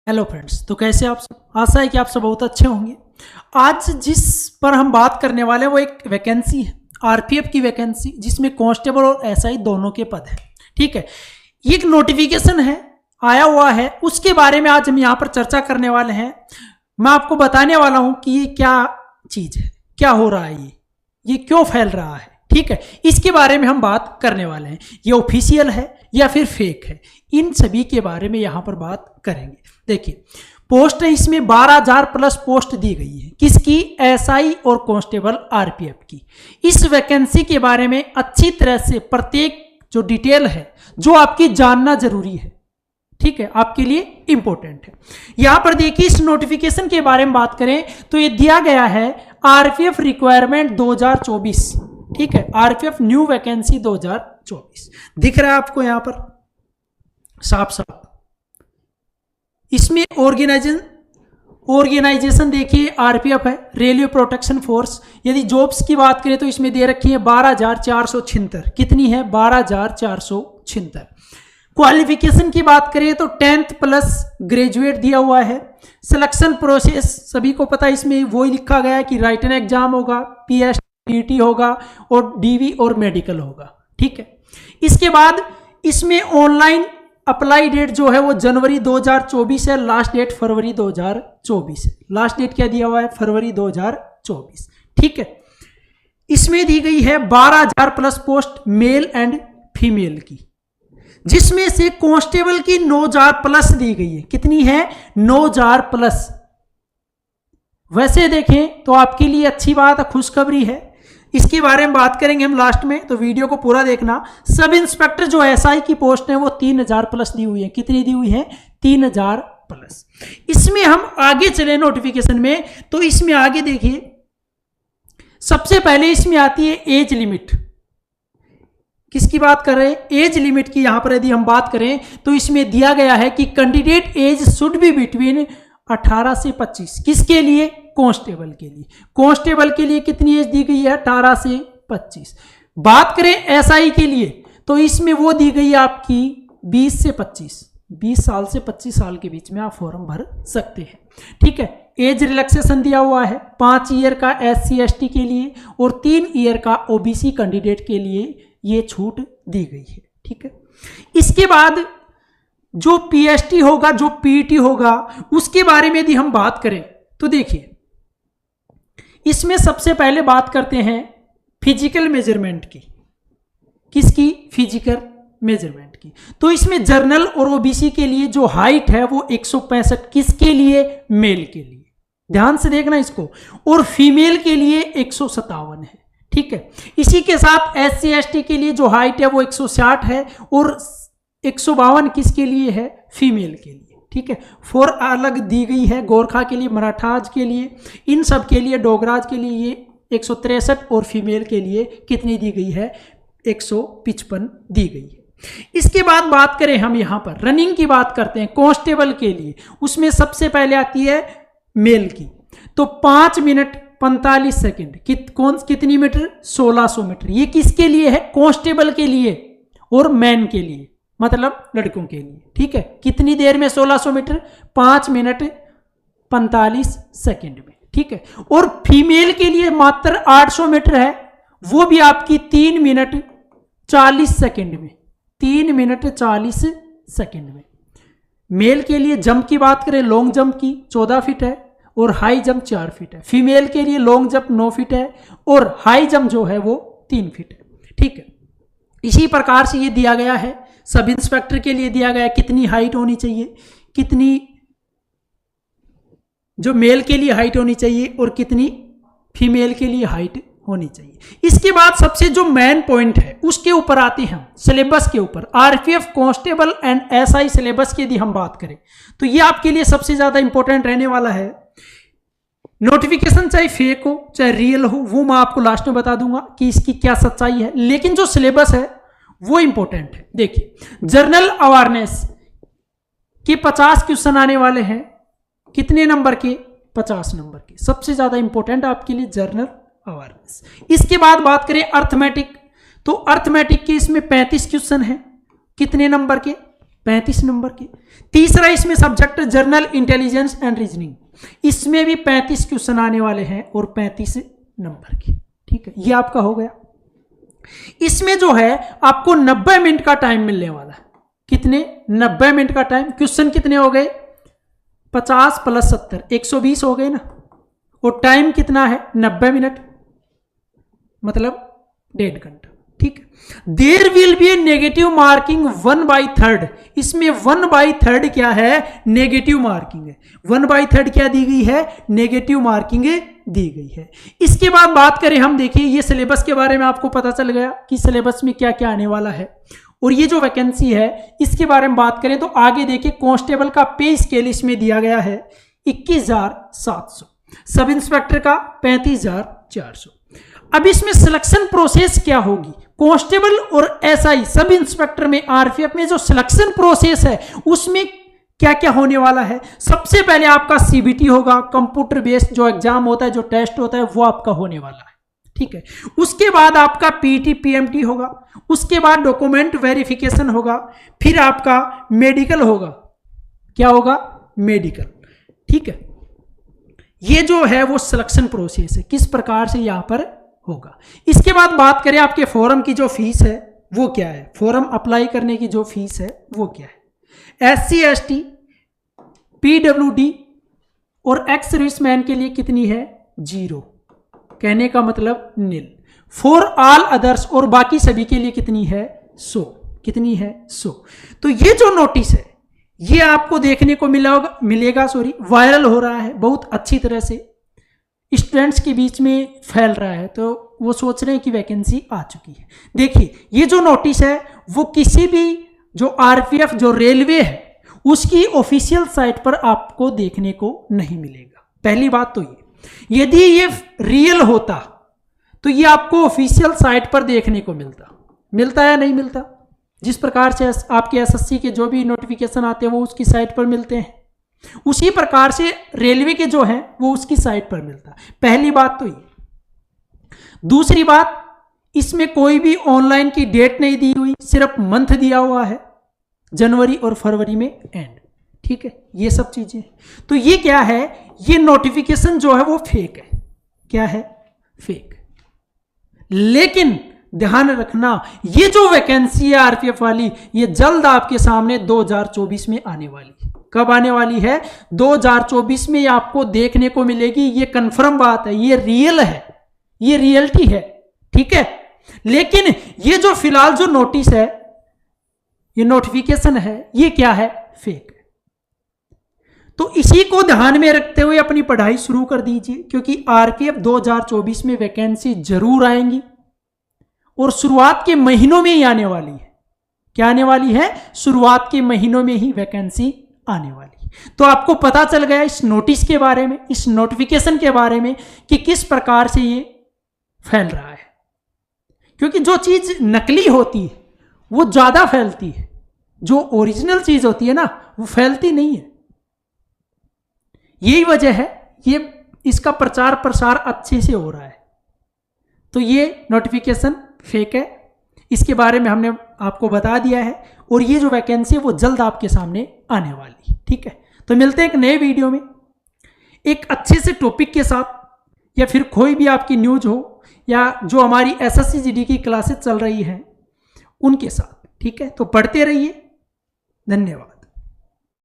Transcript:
Hello friends, तो कैसे आप सब। आशा है कि आप सब बहुत अच्छे होंगे। आज जिस पर हम बात करने वाले हैं वो एक वैकेंसी है, आरपीएफ की वैकेंसी, जिसमें कांस्टेबल और एसआई दोनों के पद हैं। ठीक है, ये एक नोटिफिकेशन है, आया हुआ है, उसके बारे में आज हम यहाँ पर चर्चा करने वाले हैं। मैं आपको बताने वाला हूँ कि ये क्या चीज़ है, क्या हो रहा है, ये क्यों फैल रहा है। ठीक है, इसके बारे में हम बात करने वाले हैं। ये ऑफिशियल है या फिर फेक है, इन सभी के बारे में यहाँ पर बात करेंगे। देखिए, पोस्ट है, इसमें 12,000 प्लस पोस्ट दी गई है। किसकी? एसआई और कांस्टेबल आरपीएफ की। इस वैकेंसी के बारे में अच्छी तरह से प्रत्येक जो डिटेल है, जो आपकी जानना जरूरी है, ठीक है, आपके लिए इंपॉर्टेंट है। यहां पर देखिए, इस नोटिफिकेशन के बारे में बात करें तो ये दिया गया है आरपीएफ रिक्वायरमेंट 2024। ठीक है, आरपीएफ न्यू वैकेंसी 2024 दिख रहा है आपको यहां पर साफ साफ। इसमें ऑर्गेनाइजेशन देखिए, आरपीएफ है, रेलवे प्रोटेक्शन फोर्स। यदि जॉब्स की बात करें तो इसमें दे रखी है 12,476। कितनी है? 12,476। क्वालिफिकेशन की बात करें तो 10th प्लस ग्रेजुएट दिया हुआ है। सिलेक्शन प्रोसेस सभी को पता है, इसमें वही लिखा गया है कि राइटन एग्जाम होगा, पीएसटीटी होगा और डीवी और मेडिकल होगा। ठीक है, इसके बाद इसमें ऑनलाइन अप्लाई डेट जो है वो जनवरी 2024 है, लास्ट डेट फरवरी 2024 है। लास्ट डेट क्या दिया हुआ है? फरवरी 2024। ठीक है, इसमें दी गई है 12,000 plus post male and female की, जिसमें से कांस्टेबल की 9,000 प्लस दी गई है। कितनी है? 9,000 प्लस। वैसे देखें तो आपके लिए अच्छी बात है, खुशखबरी है। इसके बारे में बात करेंगे हम लास्ट में, तो वीडियो को पूरा देखना। सब इंस्पेक्टर जो एसआई की पोस्ट है वो 3,000 प्लस दी हुई है। कितनी दी हुई है? 3,000 प्लस। इसमें हम आगे चले नोटिफिकेशन में, तो इसमें आगे देखिए, सबसे पहले इसमें आती है एज लिमिट। किसकी बात कर रहे हैं? एज लिमिट की। यहां पर यदि हम बात करें तो इसमें दिया गया है कि candidate age should be between 18 से 25। किसके लिए? कांस्टेबल के लिए। कांस्टेबल के लिए कितनी एज दी गई है? 18 से 25। बात करें एसआई के लिए तो इसमें वो दी गई है आपकी 20 से 25। 20 साल से 25 साल के बीच में आप फॉर्म भर सकते हैं। ठीक है, एज रिलैक्सेशन दिया हुआ है 5 ईयर का SC ST के लिए और 3 ईयर का OBC कैंडिडेट के लिए ये छूट दी गई है। ठीक है, इसके बाद जो PST होगा, जो PET होगा, उसके बारे में यदि हम बात करें तो देखिए, इसमें सबसे पहले बात करते हैं फिजिकल मेजरमेंट की। किसकी? फिजिकल मेजरमेंट की। तो इसमें जर्नल और OBC के लिए जो हाइट है वो 165। किसके लिए? मेल के लिए। ध्यान से देखना इसको। और फीमेल के लिए 157 है। ठीक है, इसी के साथ SC ST के लिए जो हाइट है वो 160 है और 152 किसके लिए है? फीमेल के लिए। ठीक है, 4 अलग दी गई है, गोरखा के लिए, मराठाज के लिए, इन सब के लिए, डोगराज के लिए ये 163 और फीमेल के लिए कितनी दी गई है? 155 दी गई है। इसके बाद बात करें हम यहाँ पर रनिंग की बात करते हैं कांस्टेबल के लिए। उसमें सबसे पहले आती है मेल की, तो 5 मिनट 45 सेकेंड। कितनी मीटर? 1600 मीटर। ये किसके लिए है? कांस्टेबल के लिए और मैन के लिए, मतलब लड़कों के लिए। ठीक है, कितनी देर में 1600 मीटर? 5 मिनट 45 सेकेंड में। ठीक है, और फीमेल के लिए मात्र 800 मीटर है, वो भी आपकी 3 मिनट 40 सेकेंड में। 3 मिनट 40 सेकेंड में। मेल के लिए जंप की बात करें, लॉन्ग जंप की 14 फीट है और हाई जंप 4 फीट है। फीमेल के लिए लॉन्ग जंप 9 फीट है और हाई जंप जो है वो 3 फीट है। ठीक है, इसी प्रकार से ये दिया गया है। सब इंस्पेक्टर के लिए दिया गया है कितनी हाइट होनी चाहिए, कितनी जो मेल के लिए हाइट होनी चाहिए और कितनी फीमेल के लिए हाइट होनी चाहिए। इसके बाद सबसे जो मेन पॉइंट है उसके ऊपर आते हैं हम, सिलेबस के ऊपर। RPF constable and SI syllabus की यदि हम बात करें तो ये आपके लिए सबसे ज्यादा इंपॉर्टेंट रहने वाला है। नोटिफिकेशन चाहे फेक हो चाहे रियल हो, वो मैं आपको लास्ट में बता दूंगा कि इसकी क्या सच्चाई है, लेकिन जो सिलेबस है वो इंपॉर्टेंट है। देखिए, जर्नल अवेयरनेस के 50 क्वेश्चन आने वाले हैं। कितने नंबर के? 50 नंबर के। सबसे ज्यादा इंपॉर्टेंट आपके लिए जर्नल अवेयरनेस। इसके बाद बात करें अर्थमेटिक, तो अर्थमेटिक के इसमें 35 क्वेश्चन है। कितने नंबर के? 35 नंबर की। तीसरा इसमें subject journal intelligence and reasoning, इसमें भी 35 क्वेश्चन आने वाले हैं और 35 नंबर की। ठीक है, ये आपका हो गया। इसमें जो है आपको 90 मिनट का टाइम मिलने वाला है। कितने? 90 मिनट का टाइम। क्वेश्चन कितने हो गए? 50 + 70 120 हो गए ना। और टाइम कितना है? 90 मिनट, मतलब 1.5 घंटा। ठीक है। There will be a negative marking 1/3। इसमें 1/3 क्या है? नेगेटिव मार्किंग है। 1/3 क्या दी गई है? नेगेटिव मार्किंग दी गई है। इसके बाद बात करें हम, देखिए ये सिलेबस के बारे में आपको पता चल गया कि सिलेबस में क्या क्या आने वाला है। और ये जो वैकेंसी है इसके बारे में बात करें तो आगे देखिए कांस्टेबल का पे स्केल इसमें दिया गया है 21,700, सब इंस्पेक्टर का 35,400। अब इसमें सिलेक्शन प्रोसेस क्या होगी? कांस्टेबल और एसआई सब इंस्पेक्टर में, आरपीएफ में जो सिलेक्शन प्रोसेस है उसमें क्या क्या होने वाला है? सबसे पहले आपका सीबीटी होगा, कंप्यूटर बेस्ड जो एग्जाम होता है, जो टेस्ट होता है वो आपका होने वाला है। ठीक है। उसके बाद आपका पीटी पीएमटी होगा, उसके बाद डॉक्यूमेंट वेरिफिकेशन होगा, फिर आपका मेडिकल होगा। क्या होगा? मेडिकल। ठीक है। ये जो है वो सिलेक्शन प्रोसेस है, किस प्रकार से यहां पर होगा। इसके बाद बात करें आपके फॉर्म की जो फीस है वो क्या है, फॉर्म अप्लाई करने की जो फीस है वो क्या है। SC ST PWD और एक्स सर्विसमैन के लिए कितनी है? 0, कहने का मतलब नील। फॉर ऑल अदर्स और बाकी सभी के लिए कितनी है? 100। कितनी है? 100। तो ये जो नोटिस है ये आपको देखने को मिलेगा वायरल हो रहा है बहुत अच्छी तरह से, स्टूडेंट्स के बीच में फैल रहा है, तो वो सोच रहे हैं कि वैकेंसी आ चुकी है। देखिए ये जो नोटिस है वो किसी भी जो आरपीएफ जो रेलवे है उसकी ऑफिशियल साइट पर आपको देखने को नहीं मिलेगा। पहली बात तो ये, यदि ये रियल होता तो ये आपको ऑफिशियल साइट पर देखने को मिलता या नहीं मिलता? जिस प्रकार से आपके एसएससी के जो भी नोटिफिकेशन आते हैं वो उसकी साइट पर मिलते हैं, उसी प्रकार से रेलवे के जो है वो उसकी साइट पर मिलता है। पहली बात तो ये। दूसरी बात, इसमें कोई भी ऑनलाइन की डेट नहीं दी हुई, सिर्फ मंथ दिया हुआ है, जनवरी और फरवरी में एंड। ठीक है, ये सब चीजें। तो ये क्या है? ये नोटिफिकेशन जो है वो फेक है। क्या है? फेक। लेकिन ध्यान रखना ये जो वैकेंसी है आरपीएफ वाली ये जल्द आपके सामने 2024 में आने वाली है। कब आने वाली है? 2024 में ये आपको देखने को मिलेगी। ये कंफर्म बात है, ये रियल है, ये रियलिटी है। ठीक है। लेकिन ये जो फिलहाल जो नोटिस है, ये नोटिफिकेशन है, ये क्या है? फेक है। तो इसी को ध्यान में रखते हुए अपनी पढ़ाई शुरू कर दीजिए, क्योंकि आरपीएफ 2024 में वैकेंसी जरूर आएंगी और शुरुआत के महीनों में ही आने वाली है। क्या आने वाली है? शुरुआत के महीनों में ही वैकेंसी आने वाली। तो आपको पता चल गया इस नोटिस के बारे में, इस नोटिफिकेशन के बारे में कि किस प्रकार से ये फैल रहा है। क्योंकि जो चीज नकली होती है वो ज्यादा फैलती है, जो ओरिजिनल चीज होती है ना वो फैलती नहीं है। यही वजह है ये इसका प्रचार प्रसार अच्छे से हो रहा है। तो ये नोटिफिकेशन फेक है, इसके बारे में हमने आपको बता दिया है। और ये जो वैकेंसी है वो जल्द आपके सामने आने वाली है। ठीक है। तो मिलते हैं एक नए वीडियो में एक अच्छे से टॉपिक के साथ, या फिर कोई भी आपकी न्यूज हो या जो हमारी एसएससी जीडी की क्लासेस चल रही हैं उनके साथ। ठीक है। तो पढ़ते रहिए। धन्यवाद।